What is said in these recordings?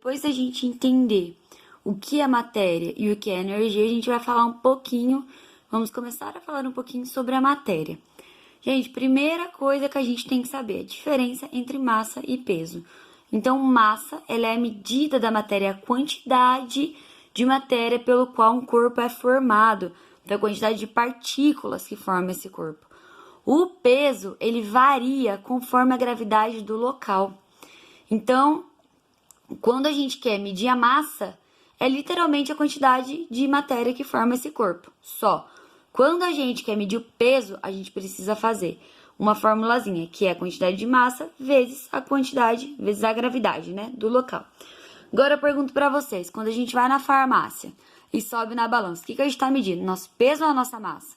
Depois da gente entender o que é matéria e o que é energia, a gente vai falar um pouquinho, vamos começar a falar um pouquinho sobre a matéria. Gente, primeira coisa que a gente tem que saber, a diferença entre massa e peso. Então, massa, ela é a medida da matéria, a quantidade de matéria pelo qual um corpo é formado, então a quantidade de partículas que formam esse corpo. O peso, ele varia conforme a gravidade do local. Então, quando a gente quer medir a massa, é literalmente a quantidade de matéria que forma esse corpo, só. Quando a gente quer medir o peso, a gente precisa fazer uma formulazinha, que é a quantidade de massa vezes a quantidade, vezes a gravidade, né, do local. Agora eu pergunto pra vocês, quando a gente vai na farmácia e sobe na balança, o que a gente tá medindo? Nosso peso ou a nossa massa?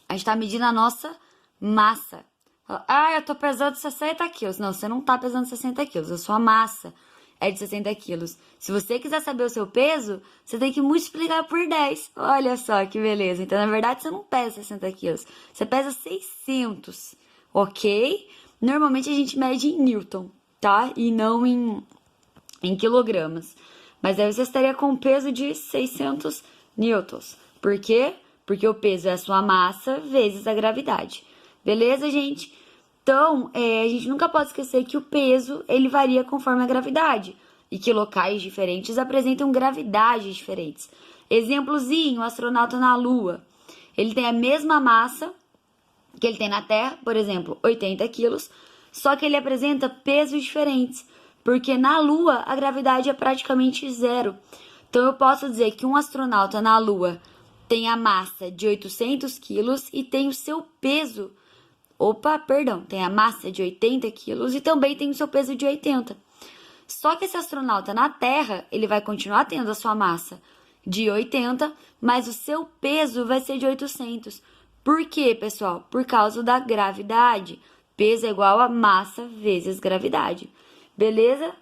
A gente tá medindo a nossa massa. Ah, eu tô pesando 60 quilos. Não, você não tá pesando 60 quilos. A sua massa é de 60 quilos. Se você quiser saber o seu peso, você tem que multiplicar por 10. Olha só que beleza. Então, na verdade, você não pesa 60 quilos. Você pesa 600, ok? Normalmente, a gente mede em Newton, tá? E não em quilogramas. Mas aí você estaria com um peso de 600 newtons. Por quê? Porque o peso é a sua massa vezes a gravidade. Beleza, gente? Então, a gente nunca pode esquecer que o peso, ele varia conforme a gravidade. E que locais diferentes apresentam gravidades diferentes. Exemplozinho, o astronauta na Lua. Ele tem a mesma massa que ele tem na Terra, por exemplo, 80 quilos. Só que ele apresenta pesos diferentes. Porque na Lua, a gravidade é praticamente zero. Então, eu posso dizer que um astronauta na Lua tem a massa de 800 quilos e tem o seu peso... tem a massa de 80 quilos e também tem o seu peso de 80. Só que esse astronauta na Terra, ele vai continuar tendo a sua massa de 80, mas o seu peso vai ser de 800. Por quê, pessoal? Por causa da gravidade. Peso é igual a massa vezes gravidade. Beleza?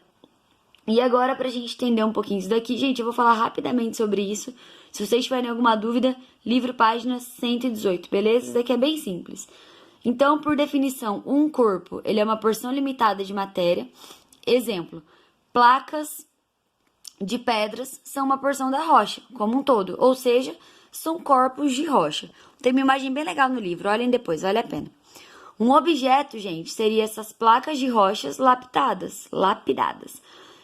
E agora, pra gente entender um pouquinho isso daqui, gente, eu vou falar rapidamente sobre isso. Se vocês tiverem alguma dúvida, livro página 118, beleza? Isso daqui é bem simples. Então, por definição, um corpo, ele é uma porção limitada de matéria. Exemplo, placas de pedras são uma porção da rocha, como um todo. Ou seja, são corpos de rocha. Tem uma imagem bem legal no livro, olhem depois, vale a pena. Um objeto, gente, seria essas placas de rochas lapidadas,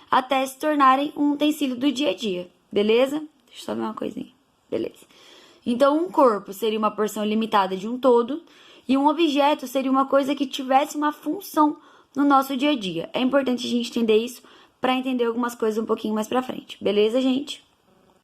até se tornarem um utensílio do dia a dia, beleza? Deixa eu só ver uma coisinha, beleza. Então, um corpo seria uma porção limitada de um todo, e um objeto seria uma coisa que tivesse uma função no nosso dia a dia. É importante a gente entender isso para entender algumas coisas um pouquinho mais pra frente. Beleza, gente?